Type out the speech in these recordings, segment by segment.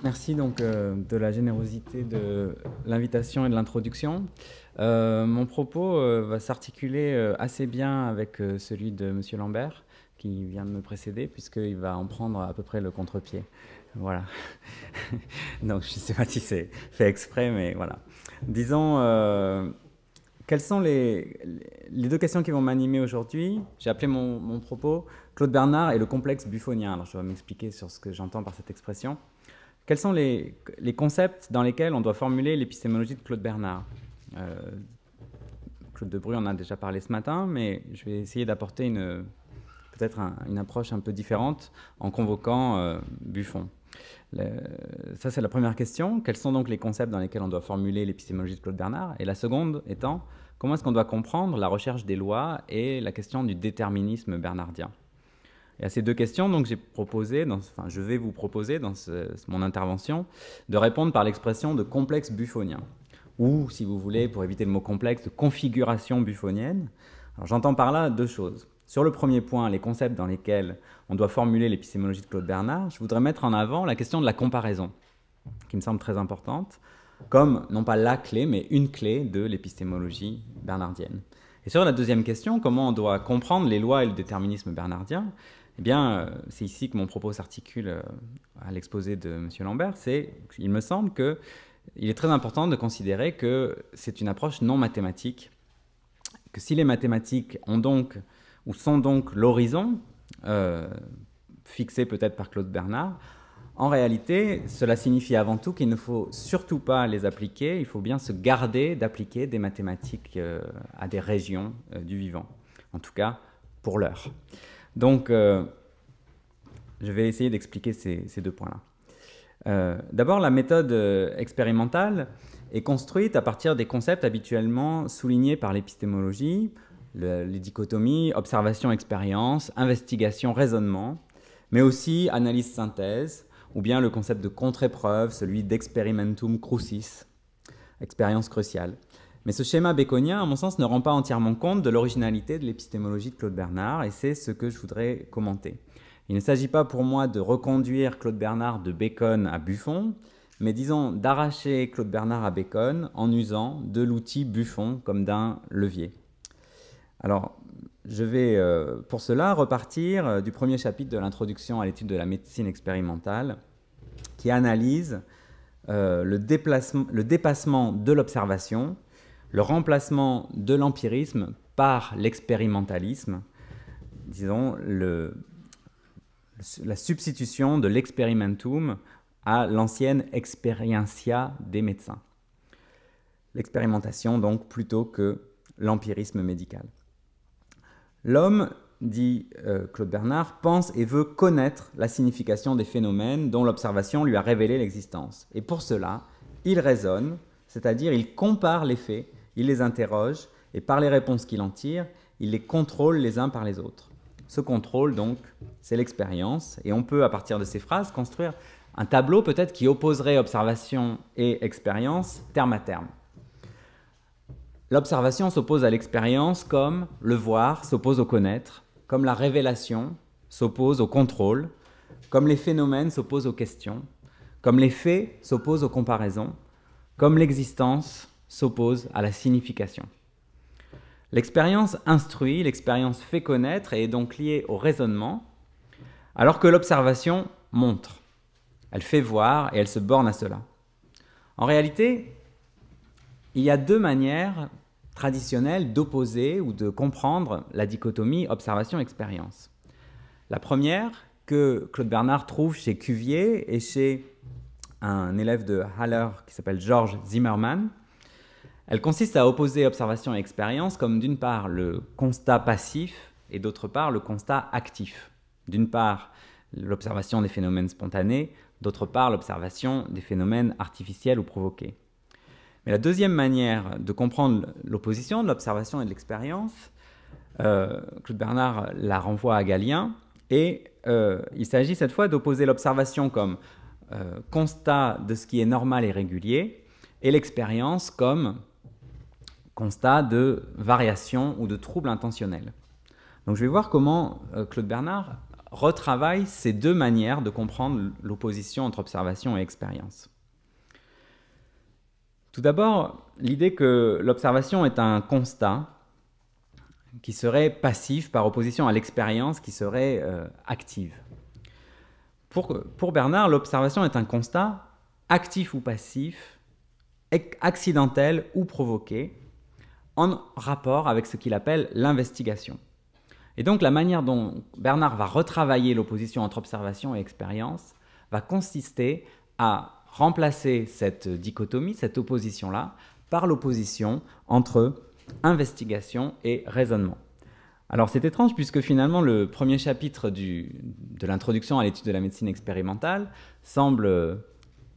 Merci donc de la générosité de l'invitation et de l'introduction. Mon propos va s'articuler assez bien avec celui de Monsieur Lambert, qui vient de me précéder, puisqu'il va en prendre à peu près le contre-pied. Voilà. Donc je ne sais pas si c'est fait exprès, mais voilà. Disons, quelles sont les deux questions qui vont m'animer aujourd'hui? J'ai appelé mon propos Claude Bernard et le complexe buffonien. Alors je vais m'expliquer sur ce que j'entends par cette expression. Quels sont les concepts dans lesquels on doit formuler l'épistémologie de Claude Bernard? Claude Debrue en a déjà parlé ce matin, mais je vais essayer d'apporter peut-être une approche un peu différente en convoquant Buffon. Ça, c'est la première question. Quels sont donc les concepts dans lesquels on doit formuler l'épistémologie de Claude Bernard? Et la seconde étant, comment est-ce qu'on doit comprendre la recherche des lois et la question du déterminisme bernardien? Et à ces deux questions, donc, je vais vous proposer dans mon intervention de répondre par l'expression de complexe buffonien, ou, si vous voulez, pour éviter le mot complexe, de configuration buffonienne. Alors, j'entends par là deux choses. Sur le premier point, les concepts dans lesquels on doit formuler l'épistémologie de Claude Bernard, je voudrais mettre en avant la question de la comparaison, qui me semble très importante, comme non pas la clé, mais une clé de l'épistémologie bernardienne. Et sur la deuxième question, comment on doit comprendre les lois et le déterminisme bernardien, eh bien, c'est ici que mon propos s'articule à l'exposé de M. Lambert. Il me semble qu'il est très important de considérer que c'est une approche non mathématique, que si les mathématiques ont donc, ou sont donc l'horizon, fixé peut-être par Claude Bernard, en réalité, cela signifie avant tout qu'il ne faut surtout pas les appliquer, il faut bien se garder d'appliquer des mathématiques à des régions du vivant, en tout cas pour l'heure. Donc, je vais essayer d'expliquer ces deux points-là. D'abord, la méthode expérimentale est construite à partir des concepts habituellement soulignés par l'épistémologie, les dichotomies observation-expérience, investigation-raisonnement, mais aussi analyse-synthèse, ou bien le concept de contre-épreuve, celui d'experimentum crucis, expérience cruciale. Mais ce schéma baconien, à mon sens, ne rend pas entièrement compte de l'originalité de l'épistémologie de Claude Bernard, et c'est ce que je voudrais commenter. Il ne s'agit pas pour moi de reconduire Claude Bernard de Bacon à Buffon, mais disons d'arracher Claude Bernard à Bacon en usant de l'outil Buffon comme d'un levier. Alors, je vais pour cela repartir du premier chapitre de l'introduction à l'étude de la médecine expérimentale, qui analyse le dépassement de l'observation, le remplacement de l'empirisme par l'expérimentalisme, disons la substitution de l'experimentum à l'ancienne experientia des médecins. L'expérimentation donc plutôt que l'empirisme médical. L'homme, dit Claude Bernard, pense et veut connaître la signification des phénomènes dont l'observation lui a révélé l'existence. Et pour cela, il raisonne, c'est-à-dire il compare les faits, il les interroge, et par les réponses qu'il en tire, il les contrôle les uns par les autres. Ce contrôle, donc, c'est l'expérience, et on peut, à partir de ces phrases, construire un tableau peut-être qui opposerait observation et expérience terme à terme. L'observation s'oppose à l'expérience comme le voir s'oppose au connaître, comme la révélation s'oppose au contrôle, comme les phénomènes s'opposent aux questions, comme les faits s'opposent aux comparaisons, comme l'existence s'oppose à la signification. L'expérience instruit, l'expérience fait connaître et est donc liée au raisonnement, alors que l'observation montre. Elle fait voir et elle se borne à cela. En réalité, il y a deux manières traditionnelles d'opposer ou de comprendre la dichotomie observation-expérience. La première, que Claude Bernard trouve chez Cuvier et chez un élève de Haller qui s'appelle George Zimmermann, elle consiste à opposer observation et expérience comme d'une part le constat passif et d'autre part le constat actif. D'une part l'observation des phénomènes spontanés, d'autre part l'observation des phénomènes artificiels ou provoqués. Mais la deuxième manière de comprendre l'opposition de l'observation et de l'expérience, Claude Bernard la renvoie à Galien, et il s'agit cette fois d'opposer l'observation comme constat de ce qui est normal et régulier, et l'expérience comme constat de variation ou de trouble intentionnel. Donc je vais voir comment Claude Bernard retravaille ces deux manières de comprendre l'opposition entre observation et expérience. Tout d'abord, l'idée que l'observation est un constat qui serait passif par opposition à l'expérience qui serait active. Pour Bernard, l'observation est un constat actif ou passif, accidentel ou provoqué, en rapport avec ce qu'il appelle l'investigation. Et donc la manière dont Bernard va retravailler l'opposition entre observation et expérience va consister à remplacer cette dichotomie, cette opposition-là, par l'opposition entre investigation et raisonnement. Alors c'est étrange puisque finalement le premier chapitre de l'introduction à l'étude de la médecine expérimentale semble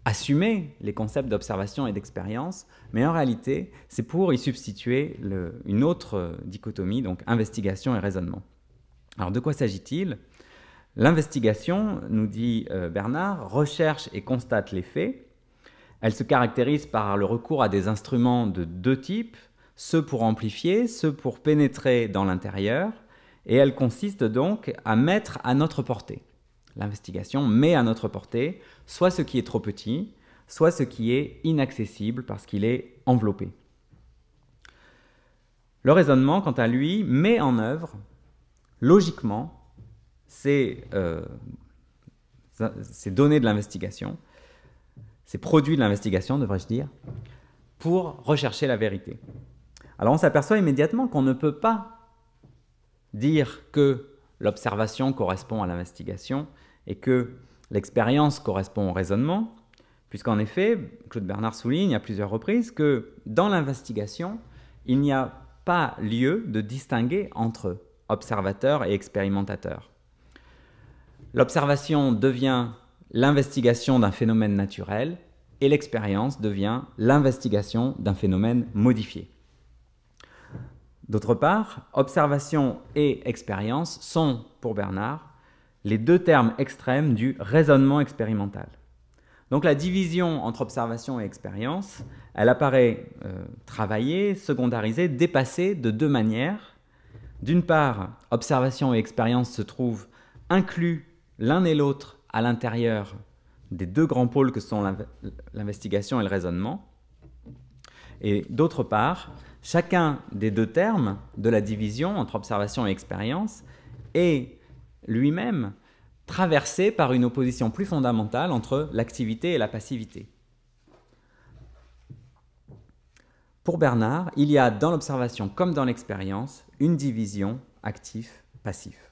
assumer les concepts d'observation et d'expérience, mais en réalité c'est pour y substituer une autre dichotomie, donc investigation et raisonnement. Alors de quoi s'agit-il ? L'investigation, nous dit Bernard, recherche et constate les faits. Elle se caractérise par le recours à des instruments de deux types, ceux pour amplifier, ceux pour pénétrer dans l'intérieur, et elle consiste donc à mettre à notre portée. L'investigation met à notre portée soit ce qui est trop petit, soit ce qui est inaccessible parce qu'il est enveloppé. Le raisonnement, quant à lui, met en œuvre, logiquement, ces données de l'investigation, ces produits de l'investigation, devrais-je dire, pour rechercher la vérité. Alors on s'aperçoit immédiatement qu'on ne peut pas dire que l'observation correspond à l'investigation et que l'expérience correspond au raisonnement, puisqu'en effet, Claude Bernard souligne à plusieurs reprises que dans l'investigation, il n'y a pas lieu de distinguer entre observateur et expérimentateur. L'observation devient l'investigation d'un phénomène naturel et l'expérience devient l'investigation d'un phénomène modifié. D'autre part, observation et expérience sont, pour Bernard, les deux termes extrêmes du raisonnement expérimental. Donc la division entre observation et expérience, elle apparaît travaillée, secondarisée, dépassée de deux manières. D'une part, observation et expérience se trouvent inclus l'un et l'autre à l'intérieur des deux grands pôles que sont l'investigation et le raisonnement. Et d'autre part, chacun des deux termes de la division entre observation et expérience est lui-même traversé par une opposition plus fondamentale entre l'activité et la passivité. Pour Bernard, il y a dans l'observation comme dans l'expérience une division actif-passif.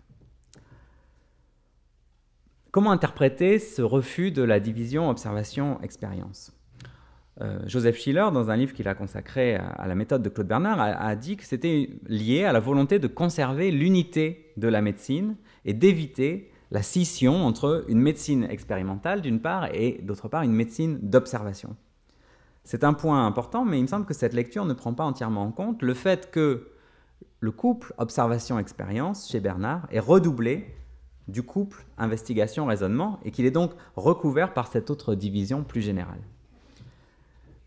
Comment interpréter ce refus de la division observation-expérience ? Joseph Schiller, dans un livre qu'il a consacré à la méthode de Claude Bernard, a dit que c'était lié à la volonté de conserver l'unité de la médecine et d'éviter la scission entre une médecine expérimentale d'une part et d'autre part une médecine d'observation. C'est un point important, mais il me semble que cette lecture ne prend pas entièrement en compte le fait que le couple observation-expérience chez Bernard est redoublé du couple investigation-raisonnement et qu'il est donc recouvert par cette autre division plus générale.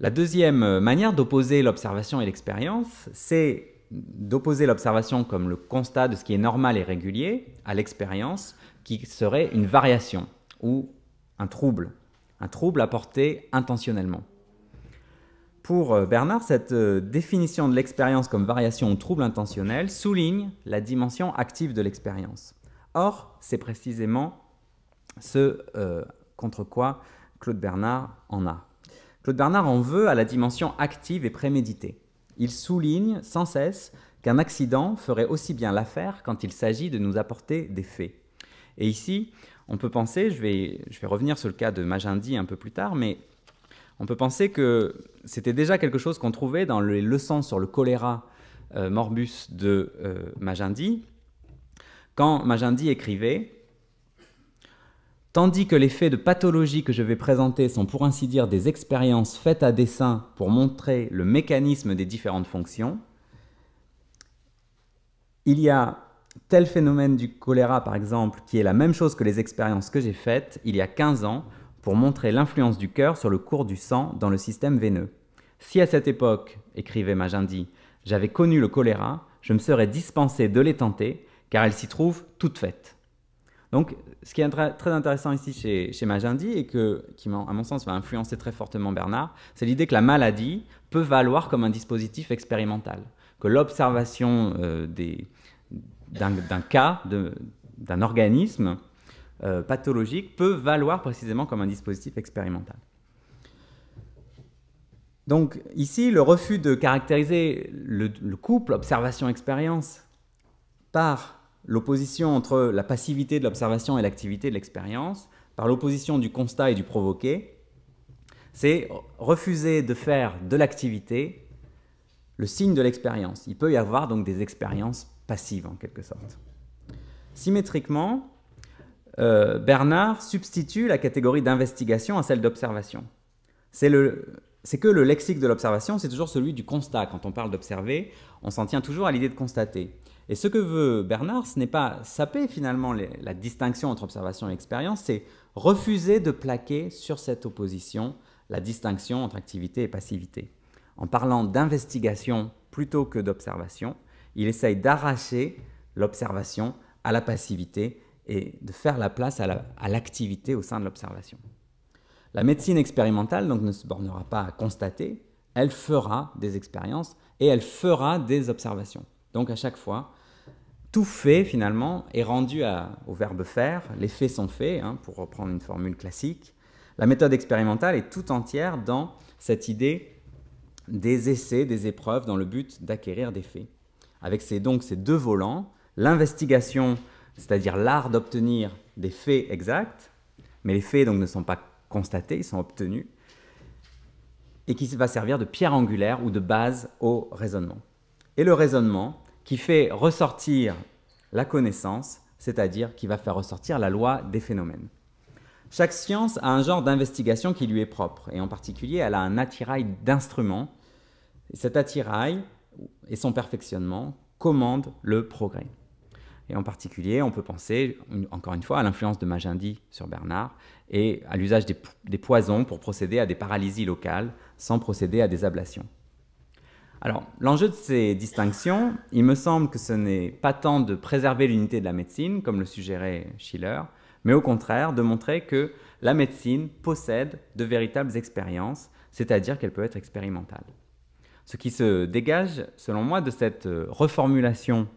La deuxième manière d'opposer l'observation et l'expérience, c'est d'opposer l'observation comme le constat de ce qui est normal et régulier à l'expérience qui serait une variation ou un trouble apporté intentionnellement. Pour Bernard, cette définition de l'expérience comme variation ou trouble intentionnel souligne la dimension active de l'expérience. Or, c'est précisément ce contre quoi Claude Bernard en a. Claude Bernard en veut à la dimension active et préméditée. Il souligne sans cesse qu'un accident ferait aussi bien l'affaire quand il s'agit de nous apporter des faits. Et ici, on peut penser, je vais revenir sur le cas de Magendie un peu plus tard, mais on peut penser que c'était déjà quelque chose qu'on trouvait dans les leçons sur le choléra morbus de Magendie, quand Magendie écrivait « Tandis que les faits de pathologie que je vais présenter sont pour ainsi dire des expériences faites à dessein pour montrer le mécanisme des différentes fonctions, il y a tel phénomène du choléra, par exemple, qui est la même chose que les expériences que j'ai faites il y a 15 ans pour montrer l'influence du cœur sur le cours du sang dans le système veineux. Si à cette époque, écrivait Magendie, j'avais connu le choléra, je me serais dispensé de les tenter, car elles s'y trouvent toutes faites. » Donc, ce qui est très intéressant ici chez Magendie et qui, à mon sens, va influencer très fortement Bernard, c'est l'idée que la maladie peut valoir comme un dispositif expérimental, que l'observation d'un cas, d'un organisme pathologique peut valoir précisément comme un dispositif expérimental. Donc ici, le refus de caractériser le couple observation-expérience par l'opposition entre la passivité de l'observation et l'activité de l'expérience, par l'opposition du constat et du provoqué, c'est refuser de faire de l'activité le signe de l'expérience. Il peut y avoir donc des expériences passives en quelque sorte. Symétriquement, Bernard substitue la catégorie d'investigation à celle d'observation. C'est que le lexique de l'observation, c'est toujours celui du constat. Quand on parle d'observer, on s'en tient toujours à l'idée de constater. Et ce que veut Bernard, ce n'est pas saper finalement la distinction entre observation et expérience, c'est refuser de plaquer sur cette opposition la distinction entre activité et passivité. En parlant d'investigation plutôt que d'observation, il essaye d'arracher l'observation à la passivité et de faire la place à l'activité au sein de l'observation. La médecine expérimentale donc, ne se bornera pas à constater, elle fera des expériences et elle fera des observations. Donc à chaque fois, tout fait finalement est rendu au verbe faire, les faits sont faits, pour reprendre une formule classique. La méthode expérimentale est tout entière dans cette idée des essais, des épreuves dans le but d'acquérir des faits. Avec donc ces deux volants, l'investigation, c'est-à-dire l'art d'obtenir des faits exacts, mais les faits donc ne sont pas constatés, ils sont obtenus, et qui va servir de pierre angulaire ou de base au raisonnement. Et le raisonnement qui fait ressortir la connaissance, c'est-à-dire qui va faire ressortir la loi des phénomènes. Chaque science a un genre d'investigation qui lui est propre, et en particulier, elle a un attirail d'instruments. Et cet attirail et son perfectionnement commandent le progrès. Et en particulier, on peut penser, encore une fois, à l'influence de Magendie sur Bernard et à l'usage des poisons pour procéder à des paralysies locales sans procéder à des ablations. Alors, l'enjeu de ces distinctions, il me semble que ce n'est pas tant de préserver l'unité de la médecine, comme le suggérait Schiller, mais au contraire de montrer que la médecine possède de véritables expériences, c'est-à-dire qu'elle peut être expérimentale. Ce qui se dégage, selon moi, de cette reformulation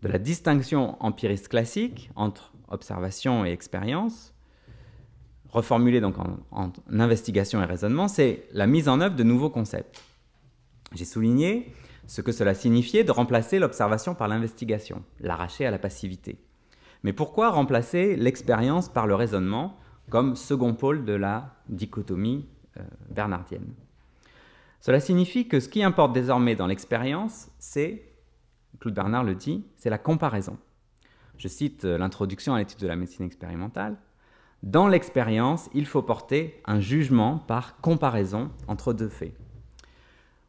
de la distinction empiriste classique entre observation et expérience, reformulée donc en investigation et raisonnement, c'est la mise en œuvre de nouveaux concepts. J'ai souligné ce que cela signifiait de remplacer l'observation par l'investigation, l'arracher à la passivité. Mais pourquoi remplacer l'expérience par le raisonnement comme second pôle de la dichotomie bernardienne? Cela signifie que ce qui importe désormais dans l'expérience, c'est, Claude Bernard le dit, c'est la comparaison. Je cite l'introduction à l'étude de la médecine expérimentale. Dans l'expérience, il faut porter un jugement par comparaison entre deux faits.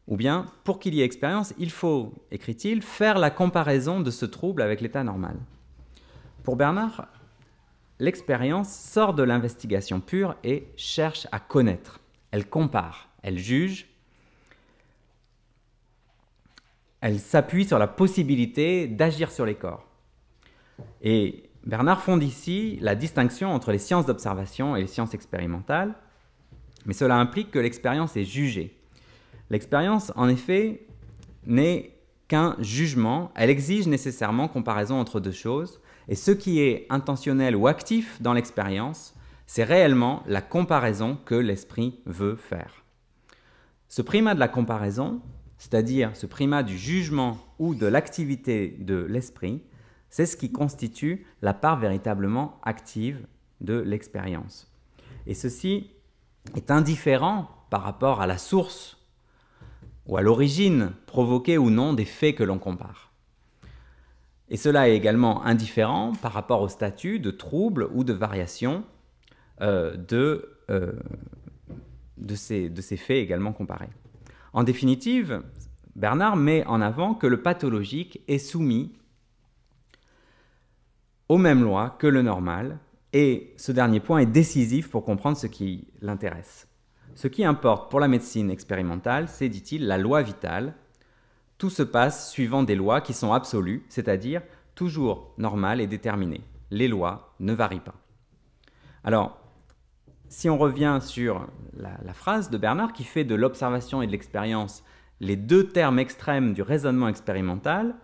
Ou bien, pour qu'il y ait expérience, il faut, écrit-il, faire la comparaison de ce trouble avec l'état normal. Pour Bernard, l'expérience sort de l'investigation pure et cherche à connaître. Elle compare, elle juge, elle s'appuie sur la possibilité d'agir sur les corps. Et Bernard fonde ici la distinction entre les sciences d'observation et les sciences expérimentales, mais cela implique que l'expérience est jugée. L'expérience, en effet, n'est qu'un jugement, elle exige nécessairement comparaison entre deux choses, et ce qui est intentionnel ou actif dans l'expérience, c'est réellement la comparaison que l'esprit veut faire. Ce primat de la comparaison, c'est-à-dire ce primat du jugement ou de l'activité de l'esprit, c'est ce qui constitue la part véritablement active de l'expérience. Et ceci est indifférent par rapport à la source ou à l'origine provoquée ou non des faits que l'on compare. Et cela est également indifférent par rapport au statut de trouble ou de variation de ces faits également comparés. En définitive, Bernard met en avant que le pathologique est soumis aux mêmes lois que le normal, et ce dernier point est décisif pour comprendre ce qui l'intéresse. Ce qui importe pour la médecine expérimentale, c'est, dit-il, la loi vitale. Tout se passe suivant des lois qui sont absolues, c'est-à-dire toujours normales et déterminées. les lois ne varient pas. Alors, si on revient sur la phrase de Bernard qui fait de l'observation et de l'expérience les deux termes extrêmes du raisonnement expérimental,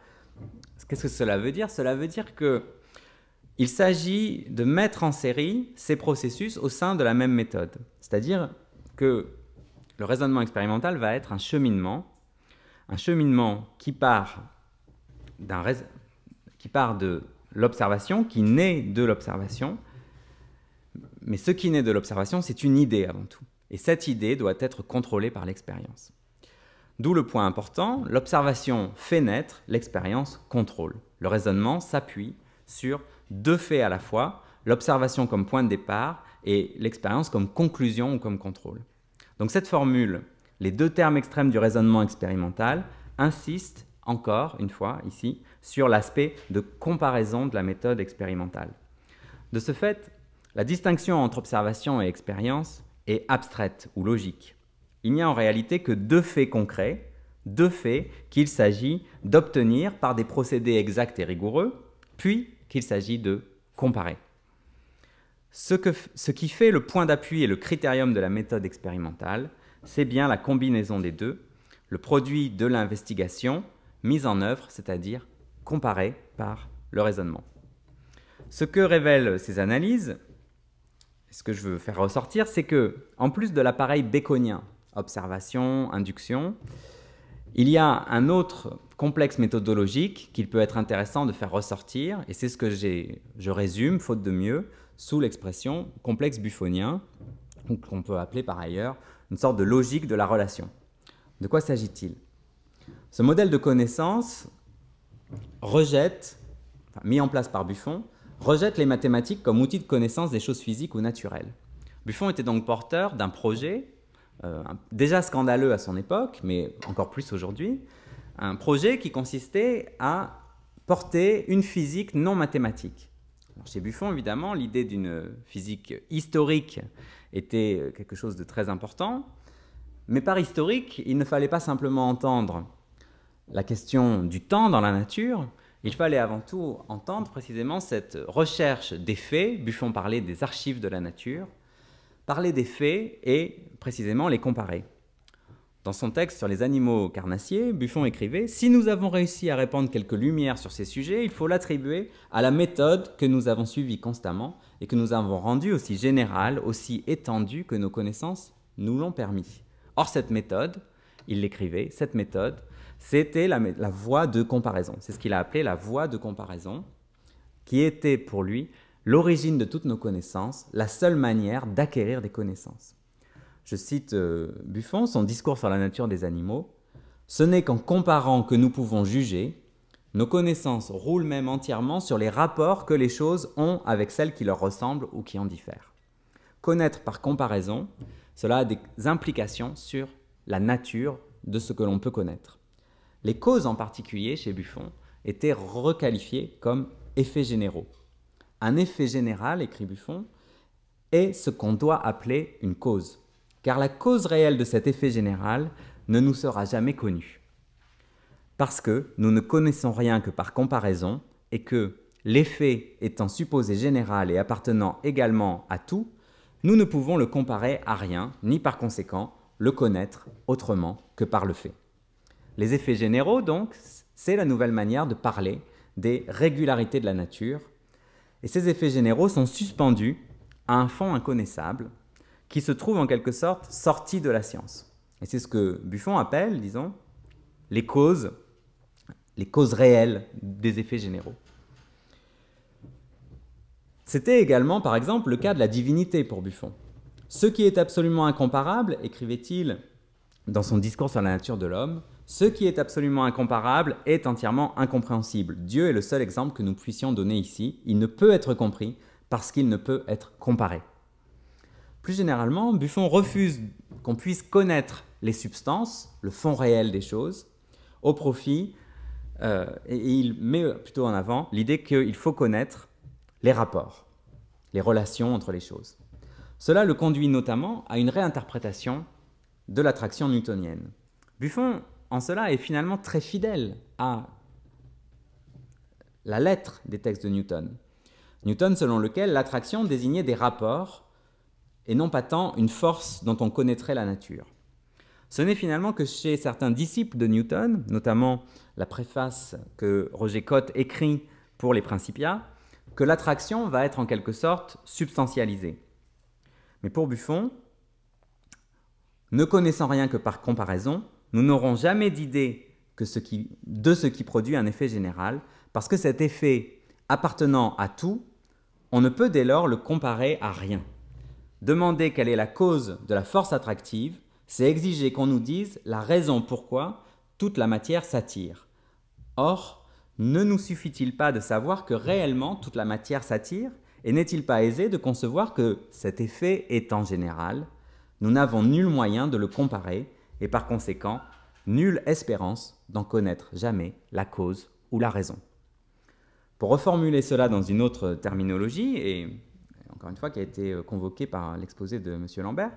qu'est-ce que cela veut dire? Cela veut dire qu'il s'agit de mettre en série ces processus au sein de la même méthode. C'est-à-dire que le raisonnement expérimental va être un cheminement qui part de l'observation, qui naît de l'observation, mais ce qui naît de l'observation, c'est une idée avant tout. Et cette idée doit être contrôlée par l'expérience. D'où le point important, l'observation fait naître, l'expérience contrôle. Le raisonnement s'appuie sur deux faits à la fois, l'observation comme point de départ et l'expérience comme conclusion ou comme contrôle. Donc cette formule, les deux termes extrêmes du raisonnement expérimental, insiste encore une fois ici sur l'aspect de comparaison de la méthode expérimentale. De ce fait, la distinction entre observation et expérience est abstraite ou logique. Il n'y a en réalité que deux faits concrets, deux faits qu'il s'agit d'obtenir par des procédés exacts et rigoureux, puis qu'il s'agit de comparer. Ce qui fait le point d'appui et le critérium de la méthode expérimentale, c'est bien la combinaison des deux, le produit de l'investigation mise en œuvre, c'est-à-dire comparé par le raisonnement. Ce que révèlent ces analyses, ce que je veux faire ressortir, c'est que, en plus de l'appareil baconien, observation, induction, il y a un autre complexe méthodologique qu'il peut être intéressant de faire ressortir, et c'est ce que je résume, faute de mieux, sous l'expression complexe buffonien, qu'on peut appeler par ailleurs une sorte de logique de la relation. De quoi s'agit-il? Ce modèle de connaissance mis en place par Buffon, rejette les mathématiques comme outil de connaissance des choses physiques ou naturelles. Buffon était donc porteur d'un projet, déjà scandaleux à son époque, mais encore plus aujourd'hui, un projet qui consistait à porter une physique non mathématique. Alors, chez Buffon, évidemment, l'idée d'une physique historique était quelque chose de très important, mais par historique, il ne fallait pas simplement entendre la question du temps dans la nature, il fallait avant tout entendre précisément cette recherche des faits. Buffon parlait des archives de la nature, parler des faits et précisément les comparer. Dans son texte sur les animaux carnassiers, Buffon écrivait « Si nous avons réussi à répandre quelques lumières sur ces sujets, il faut l'attribuer à la méthode que nous avons suivie constamment et que nous avons rendue aussi générale, aussi étendue que nos connaissances nous l'ont permis. » Or, cette méthode, il l'écrivait, cette méthode, c'était la voie de comparaison. C'est ce qu'il a appelé la voie de comparaison, qui était pour lui l'origine de toutes nos connaissances, la seule manière d'acquérir des connaissances. Je cite Buffon, son discours sur la nature des animaux. « Ce n'est qu'en comparant que nous pouvons juger. Nos connaissances roulent même entièrement sur les rapports que les choses ont avec celles qui leur ressemblent ou qui en diffèrent. Connaître par comparaison, cela a des implications sur la nature de ce que l'on peut connaître. Les causes en particulier, chez Buffon, étaient requalifiées comme effets généraux. Un effet général, écrit Buffon, est ce qu'on doit appeler une cause, car la cause réelle de cet effet général ne nous sera jamais connue. Parce que nous ne connaissons rien que par comparaison et que, l'effet étant supposé général et appartenant également à tout, nous ne pouvons le comparer à rien, ni par conséquent le connaître autrement que par le fait. Les effets généraux, donc, c'est la nouvelle manière de parler des régularités de la nature. Et ces effets généraux sont suspendus à un fond inconnaissable qui se trouve en quelque sorte sorti de la science. Et c'est ce que Buffon appelle, disons, les causes réelles des effets généraux. C'était également, par exemple, le cas de la divinité pour Buffon. Ce qui est absolument incomparable, écrivait-il dans son discours sur la nature de l'homme, ce qui est absolument incomparable est entièrement incompréhensible. Dieu est le seul exemple que nous puissions donner ici. Il ne peut être compris parce qu'il ne peut être comparé. Plus généralement, Buffon refuse qu'on puisse connaître les substances, le fond réel des choses, au profit, et il met plutôt en avant l'idée qu'il faut connaître les rapports, les relations entre les choses. Cela le conduit notamment à une réinterprétation de l'attraction newtonienne. Buffon, en cela, est finalement très fidèle à la lettre des textes de Newton. Newton selon lequel l'attraction désignait des rapports et non pas tant une force dont on connaîtrait la nature. Ce n'est finalement que chez certains disciples de Newton, notamment la préface que Roger Cotte écrit pour les Principia, que l'attraction va être en quelque sorte substantialisée. Mais pour Buffon, ne connaissant rien que par comparaison, nous n'aurons jamais d'idée de ce qui produit un effet général, parce que cet effet appartenant à tout, on ne peut dès lors le comparer à rien. Demander quelle est la cause de la force attractive, c'est exiger qu'on nous dise la raison pourquoi toute la matière s'attire. Or, ne nous suffit-il pas de savoir que réellement toute la matière s'attire, et n'est-il pas aisé de concevoir que cet effet étant général, nous n'avons nul moyen de le comparer, et par conséquent, nulle espérance d'en connaître jamais la cause ou la raison. Pour reformuler cela dans une autre terminologie, et encore une fois qui a été convoquée par l'exposé de M. Lambert,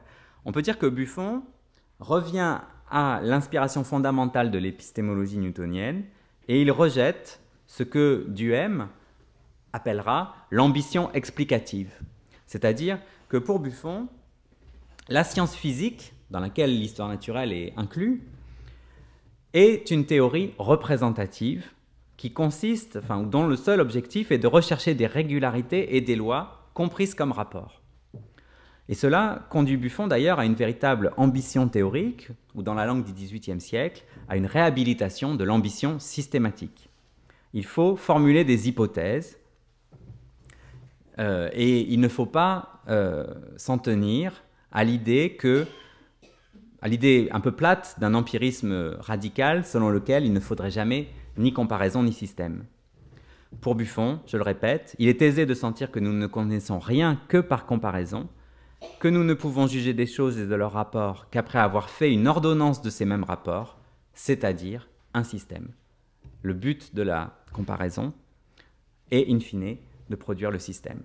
on peut dire que Buffon revient à l'inspiration fondamentale de l'épistémologie newtonienne et il rejette ce que Duhem appellera l'ambition explicative. C'est-à-dire que pour Buffon, la science physique, dans laquelle l'histoire naturelle est inclue, est une théorie représentative qui consiste, dont le seul objectif est de rechercher des régularités et des lois comprises comme rapports. Et cela conduit Buffon d'ailleurs à une véritable ambition théorique, ou dans la langue du XVIIIe siècle, à une réhabilitation de l'ambition systématique. Il faut formuler des hypothèses, et il ne faut pas s'en tenir à l'idée un peu plate d'un empirisme radical selon lequel il ne faudrait jamais ni comparaison ni système. Pour Buffon, je le répète, il est aisé de sentir que nous ne connaissons rien que par comparaison, que nous ne pouvons juger des choses et de leurs rapports qu'après avoir fait une ordonnance de ces mêmes rapports, c'est-à-dire un système. Le but de la comparaison est, in fine, de produire le système.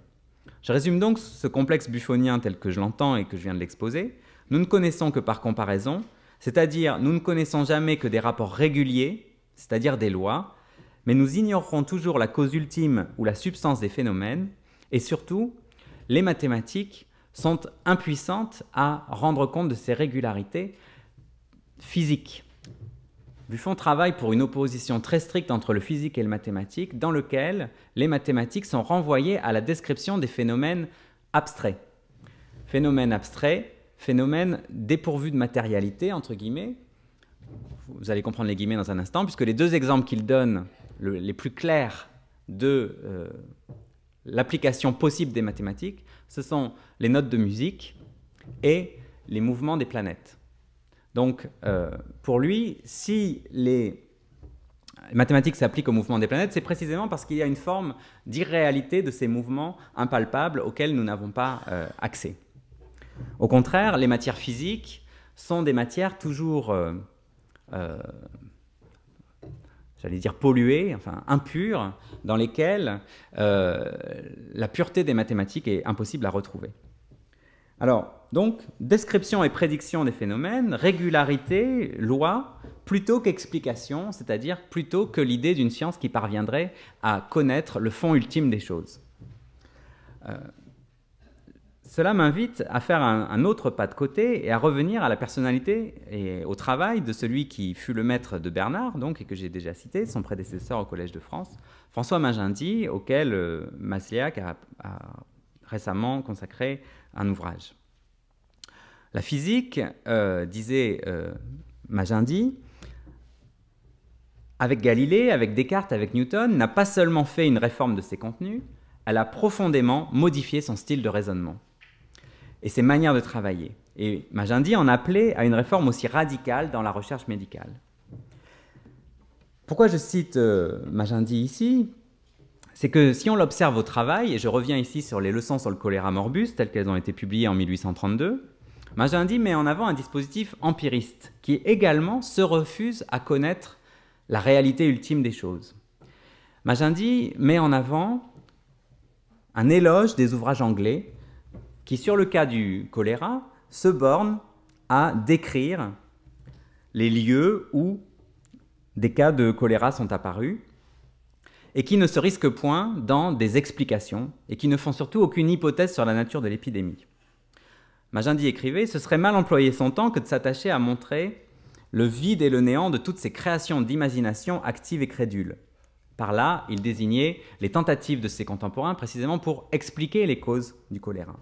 Je résume donc ce complexe buffonien tel que je l'entends et que je viens de l'exposer. Nous ne connaissons que par comparaison, c'est-à-dire nous ne connaissons jamais que des rapports réguliers, c'est-à-dire des lois, mais nous ignorerons toujours la cause ultime ou la substance des phénomènes, et surtout, les mathématiques sont impuissantes à rendre compte de ces régularités physiques. Buffon travaille pour une opposition très stricte entre le physique et le mathématique, dans lequel les mathématiques sont renvoyées à la description des phénomènes abstraits. Phénomènes abstraits, phénomènes dépourvus de matérialité, entre guillemets. Vous allez comprendre les guillemets dans un instant, puisque les deux exemples qu'il donne, les plus clairs de l'application possible des mathématiques, ce sont les notes de musique et les mouvements des planètes. Donc, pour lui, si les mathématiques s'appliquent au mouvement des planètes, c'est précisément parce qu'il y a une forme d'irréalité de ces mouvements impalpables auxquels nous n'avons pas accès. Au contraire, les matières physiques sont des matières toujours, j'allais dire polluées, impures, dans lesquelles la pureté des mathématiques est impossible à retrouver. Alors, donc, description et prédiction des phénomènes, régularité, loi, plutôt qu'explication, c'est-à-dire plutôt que l'idée d'une science qui parviendrait à connaître le fond ultime des choses. Cela m'invite à faire un autre pas de côté et à revenir à la personnalité et au travail de celui qui fut le maître de Bernard, donc, et que j'ai déjà cité, son prédécesseur au Collège de France, François Magendie, auquel Masléac a récemment consacré un ouvrage. La physique, disait Magendie, avec Galilée, avec Descartes, avec Newton, n'a pas seulement fait une réforme de ses contenus, elle a profondément modifié son style de raisonnement et ses manières de travailler. Et Magendie en appelait à une réforme aussi radicale dans la recherche médicale. Pourquoi je cite Magendie ici ? C'est que si on l'observe au travail, et je reviens ici sur les leçons sur le choléra morbus, telles qu'elles ont été publiées en 1832, Magendie met en avant un dispositif empiriste qui également se refuse à connaître la réalité ultime des choses. Magendie met en avant un éloge des ouvrages anglais qui, sur le cas du choléra, se bornent à décrire les lieux où des cas de choléra sont apparus et qui ne se risquent point dans des explications et qui ne font surtout aucune hypothèse sur la nature de l'épidémie. Magendie écrivait « Ce serait mal employer son temps que de s'attacher à montrer le vide et le néant de toutes ces créations d'imagination actives et crédules. » Par là, il désignait les tentatives de ses contemporains précisément pour expliquer les causes du choléra.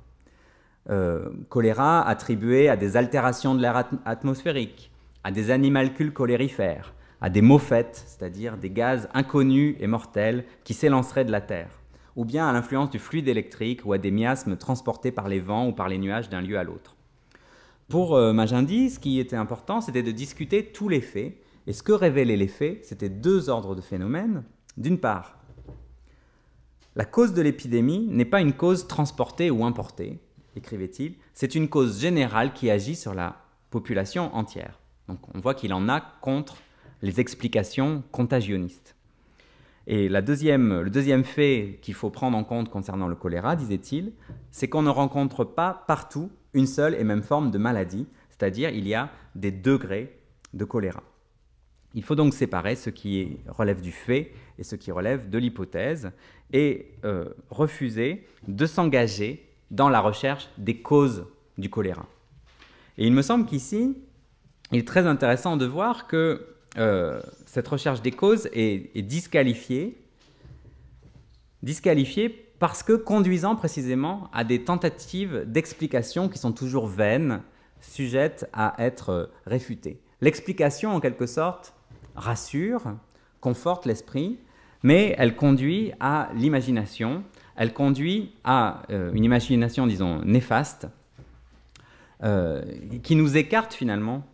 Choléra attribué à des altérations de l'air atmosphérique, à des animalcules cholérifères, à des moffettes, c'est-à-dire des gaz inconnus et mortels qui s'élanceraient de la Terre, ou bien à l'influence du fluide électrique ou à des miasmes transportés par les vents ou par les nuages d'un lieu à l'autre. Pour Magendie, ce qui était important, c'était de discuter tous les faits, et ce que révélaient les faits, c'était deux ordres de phénomènes. D'une part, la cause de l'épidémie n'est pas une cause transportée ou importée, écrivait-il, c'est une cause générale qui agit sur la population entière. Donc on voit qu'il en a contre les explications contagionnistes. Et le deuxième fait qu'il faut prendre en compte concernant le choléra, disait-il, c'est qu'on ne rencontre pas partout une seule et même forme de maladie, c'est-à-dire il y a des degrés de choléra. Il faut donc séparer ce qui relève du fait et ce qui relève de l'hypothèse et refuser de s'engager dans la recherche des causes du choléra. Et il me semble qu'ici, il est très intéressant de voir que cette recherche des causes est disqualifiée parce que conduisant précisément à des tentatives d'explication qui sont toujours vaines, sujettes à être réfutées. L'explication, en quelque sorte, rassure, conforte l'esprit, mais elle conduit à l'imagination, elle conduit à une imagination, disons, néfaste, qui nous écarte finalement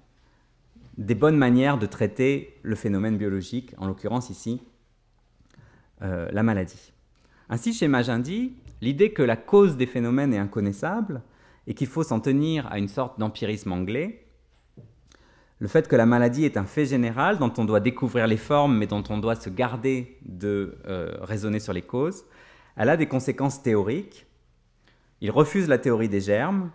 des bonnes manières de traiter le phénomène biologique, en l'occurrence ici, la maladie. Ainsi, chez Magendie, l'idée que la cause des phénomènes est inconnaissable et qu'il faut s'en tenir à une sorte d'empirisme anglais, le fait que la maladie est un fait général dont on doit découvrir les formes mais dont on doit se garder de raisonner sur les causes, elle a des conséquences théoriques. Il refuse la théorie des germes.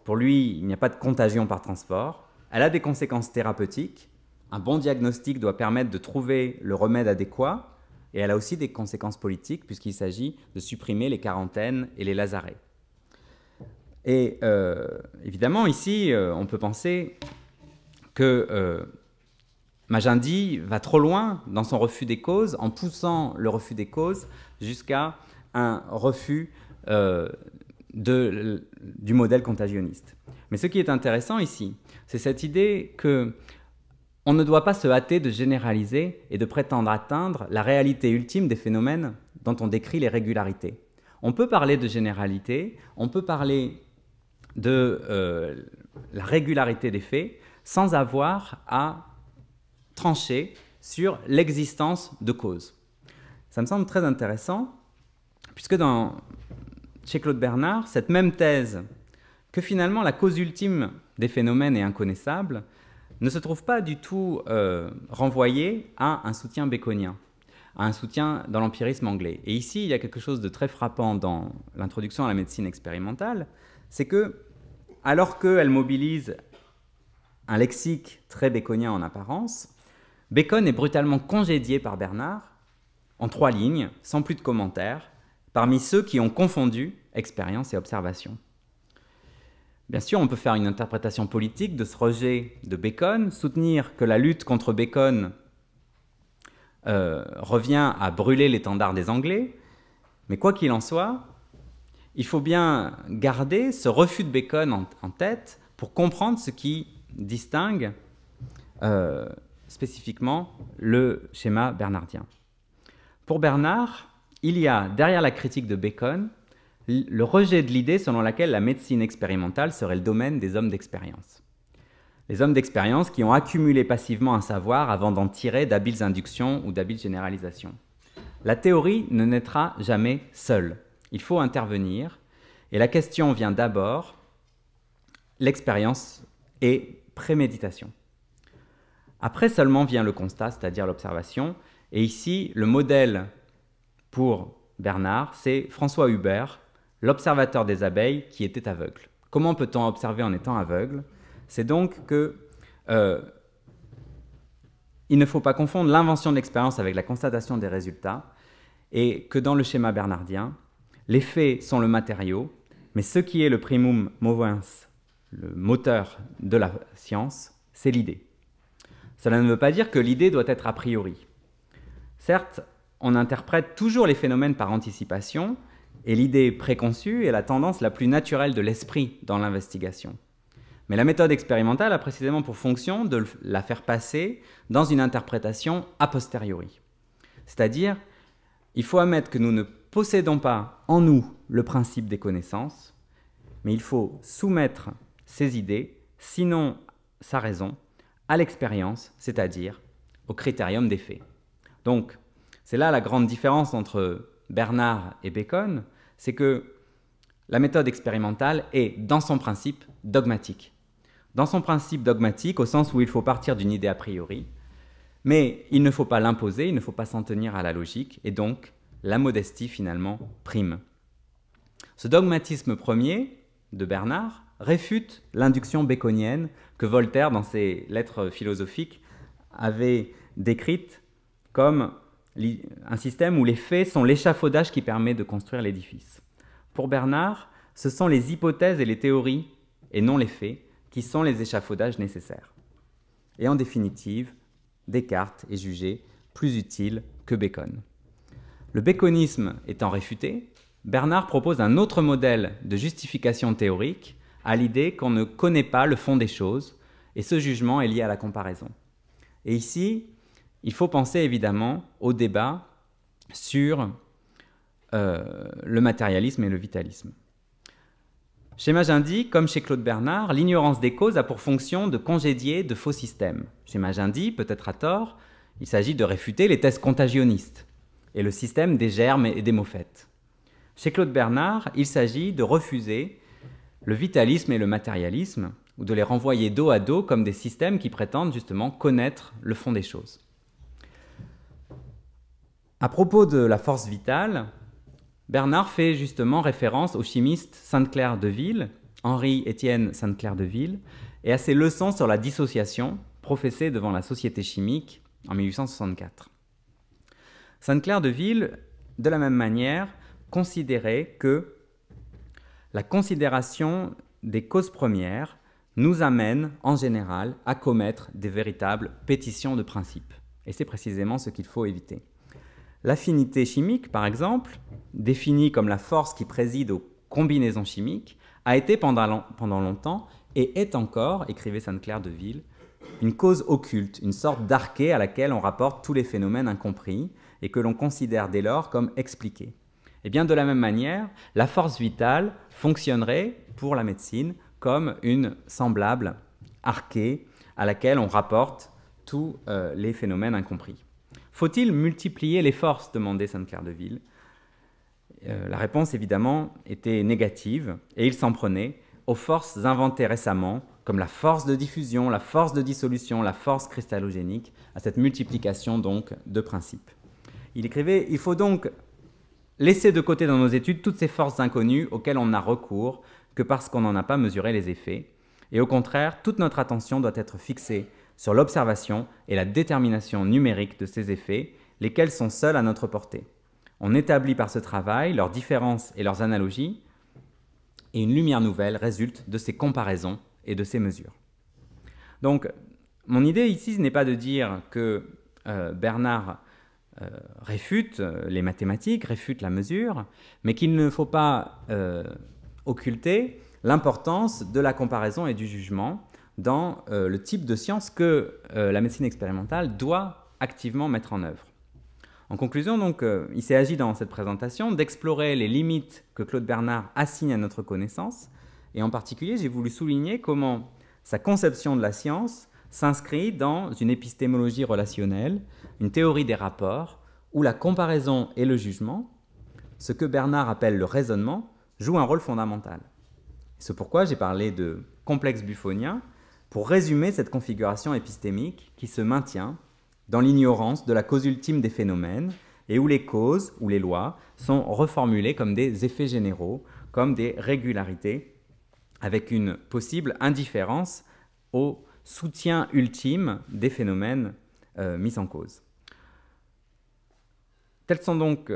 Pour lui, il n'y a pas de contagion par transport. Elle a des conséquences thérapeutiques. Un bon diagnostic doit permettre de trouver le remède adéquat. Et elle a aussi des conséquences politiques puisqu'il s'agit de supprimer les quarantaines et les lazarets. Et évidemment, ici, on peut penser que Magendie va trop loin dans son refus des causes en poussant le refus des causes jusqu'à un refus du modèle contagionniste. Mais ce qui est intéressant ici, c'est cette idée qu'on ne doit pas se hâter de généraliser et de prétendre atteindre la réalité ultime des phénomènes dont on décrit les régularités. On peut parler de généralité, on peut parler de la régularité des faits sans avoir à trancher sur l'existence de causes. Ça me semble très intéressant, puisque chez Claude Bernard, cette même thèse que finalement la cause ultime des phénomènes est inconnaissable, ne se trouve pas du tout renvoyée à un soutien béconien, à un soutien dans l'empirisme anglais. Et ici, il y a quelque chose de très frappant dans l'introduction à la médecine expérimentale, c'est que, alors qu'elle mobilise un lexique très béconien en apparence, Bacon est brutalement congédié par Bernard en 3 lignes, sans plus de commentaires, parmi ceux qui ont confondu expérience et observation. Bien sûr, on peut faire une interprétation politique de ce rejet de Bacon, soutenir que la lutte contre Bacon revient à brûler l'étendard des Anglais, mais quoi qu'il en soit, il faut bien garder ce refus de Bacon en tête pour comprendre ce qui distingue spécifiquement le schéma bernardien. Pour Bernard, il y a derrière la critique de Bacon le rejet de l'idée selon laquelle la médecine expérimentale serait le domaine des hommes d'expérience. Les hommes d'expérience qui ont accumulé passivement un savoir avant d'en tirer d'habiles inductions ou d'habiles généralisations. La théorie ne naîtra jamais seule. Il faut intervenir. Et la question vient d'abord, l'expérience et préméditation. Après seulement vient le constat, c'est-à-dire l'observation. Et ici, le modèle pour Bernard, c'est François Huber, l'observateur des abeilles qui était aveugle. Comment peut-on observer en étant aveugle? C'est donc que il ne faut pas confondre l'invention de l'expérience avec la constatation des résultats, et que dans le schéma bernardien, les faits sont le matériau, mais ce qui est le primum movens, le moteur de la science, c'est l'idée. Cela ne veut pas dire que l'idée doit être a priori. Certes, on interprète toujours les phénomènes par anticipation, et l'idée préconçue est la tendance la plus naturelle de l'esprit dans l'investigation. Mais la méthode expérimentale a précisément pour fonction de la faire passer dans une interprétation a posteriori. C'est-à-dire, il faut admettre que nous ne possédons pas en nous le principe des connaissances, mais il faut soumettre ces idées, sinon sa raison, à l'expérience, c'est-à-dire au critérium des faits. Donc, c'est là la grande différence entre Bernard et Bacon, c'est que la méthode expérimentale est, dans son principe, dogmatique. Dans son principe dogmatique, au sens où il faut partir d'une idée a priori, mais il ne faut pas l'imposer, il ne faut pas s'en tenir à la logique, et donc la modestie finalement prime. Ce dogmatisme premier de Bernard réfute l'induction baconienne que Voltaire, dans ses lettres philosophiques, avait décrite comme un système où les faits sont l'échafaudage qui permet de construire l'édifice. Pour Bernard, ce sont les hypothèses et les théories, et non les faits, qui sont les échafaudages nécessaires. Et en définitive, Descartes est jugé plus utile que Bacon. Le baconisme étant réfuté, Bernard propose un autre modèle de justification théorique à l'idée qu'on ne connaît pas le fond des choses, et ce jugement est lié à la comparaison. Et ici, il faut penser évidemment au débat sur le matérialisme et le vitalisme. Chez Magendie, comme chez Claude Bernard, l'ignorance des causes a pour fonction de congédier de faux systèmes. Chez Magendie, peut-être à tort, il s'agit de réfuter les thèses contagionnistes et le système des germes et des maux faits. Chez Claude Bernard, il s'agit de refuser le vitalisme et le matérialisme, ou de les renvoyer dos à dos comme des systèmes qui prétendent justement connaître le fond des choses. À propos de la force vitale, Bernard fait justement référence au chimiste Sainte-Claire de Ville, Henri-Étienne Sainte-Claire de Ville, et à ses leçons sur la dissociation professées devant la Société chimique en 1864. Sainte-Claire de Ville, de la même manière, considérait que la considération des causes premières nous amène, en général, à commettre des véritables pétitions de principe. Et c'est précisément ce qu'il faut éviter. L'affinité chimique, par exemple, définie comme la force qui préside aux combinaisons chimiques, a été pendant longtemps et est encore, écrivait Sainte-Claire de Ville, une cause occulte, une sorte d'arché à laquelle on rapporte tous les phénomènes incompris et que l'on considère dès lors comme expliqués. Et bien de la même manière, la force vitale fonctionnerait pour la médecine comme une semblable arché à laquelle on rapporte tous les phénomènes incompris. Faut-il multiplier les forces, demandait Sainte-Claire de Ville. La réponse, évidemment, était négative, et il s'en prenait aux forces inventées récemment, comme la force de diffusion, la force de dissolution, la force cristallogénique, à cette multiplication donc de principes. Il écrivait « Il faut donc laisser de côté dans nos études toutes ces forces inconnues auxquelles on n'a recours que parce qu'on n'en a pas mesuré les effets, et au contraire, toute notre attention doit être fixée sur l'observation et la détermination numérique de ces effets, lesquels sont seuls à notre portée. On établit par ce travail leurs différences et leurs analogies, et une lumière nouvelle résulte de ces comparaisons et de ces mesures. Donc, mon idée ici, ce n'est pas de dire que Bernard réfute les mathématiques, réfute la mesure, mais qu'il ne faut pas occulter l'importance de la comparaison et du jugement dans le type de science que la médecine expérimentale doit activement mettre en œuvre. En conclusion, donc, il s'est agi dans cette présentation d'explorer les limites que Claude Bernard assigne à notre connaissance, et en particulier, j'ai voulu souligner comment sa conception de la science s'inscrit dans une épistémologie relationnelle, une théorie des rapports, où la comparaison et le jugement, ce que Bernard appelle le raisonnement, jouent un rôle fondamental. C'est pourquoi j'ai parlé de complexe buffonien, pour résumer cette configuration épistémique qui se maintient dans l'ignorance de la cause ultime des phénomènes et où les causes ou les lois sont reformulées comme des effets généraux, comme des régularités, avec une possible indifférence au soutien ultime des phénomènes mis en cause. Telles sont donc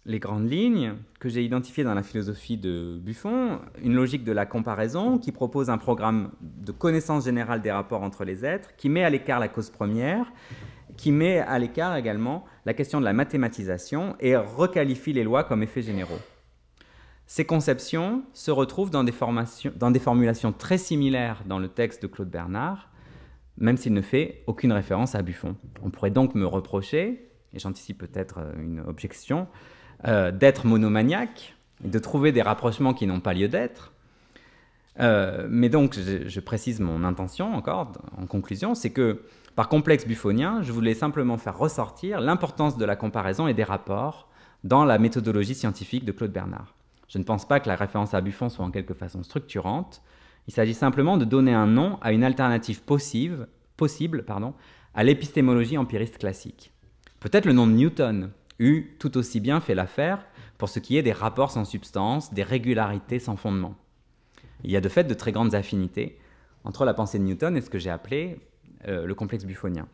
les grandes lignes que j'ai identifiées dans la philosophie de Buffon, une logique de la comparaison qui propose un programme de connaissance générale des rapports entre les êtres, qui met à l'écart la cause première, qui met à l'écart également la question de la mathématisation et requalifie les lois comme effets généraux. Ces conceptions se retrouvent dans des formulations très similaires dans le texte de Claude Bernard, même s'il ne fait aucune référence à Buffon. On pourrait donc me reprocher, et j'anticipe peut-être une objection, d'être monomaniaque, et de trouver des rapprochements qui n'ont pas lieu d'être. Mais donc, je précise mon intention encore, en conclusion, c'est que, par complexe buffonien, je voulais simplement faire ressortir l'importance de la comparaison et des rapports dans la méthodologie scientifique de Claude Bernard. Je ne pense pas que la référence à Buffon soit en quelque façon structurante. Il s'agit simplement de donner un nom à une alternative possible à l'épistémologie empiriste classique. Peut-être le nom de Newton eût tout aussi bien fait l'affaire pour ce qui est des rapports sans substance, des régularités sans fondement. Il y a de fait de très grandes affinités entre la pensée de Newton et ce que j'ai appelé le complexe buffonien.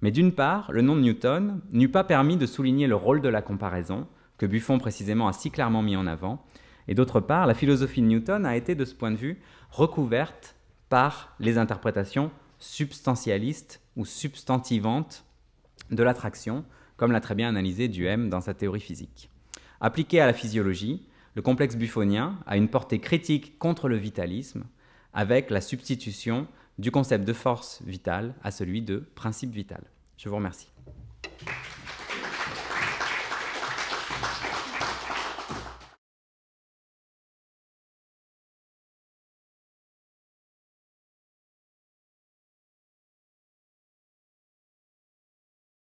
Mais d'une part, le nom de Newton n'eût pas permis de souligner le rôle de la comparaison, que Buffon précisément a si clairement mis en avant, et d'autre part, la philosophie de Newton a été de ce point de vue recouverte par les interprétations substantialistes ou substantivantes de l'attraction, comme l'a très bien analysé Duhem dans sa théorie physique. Appliqué à la physiologie, le complexe buffonien a une portée critique contre le vitalisme, avec la substitution du concept de force vitale à celui de principe vital. Je vous remercie.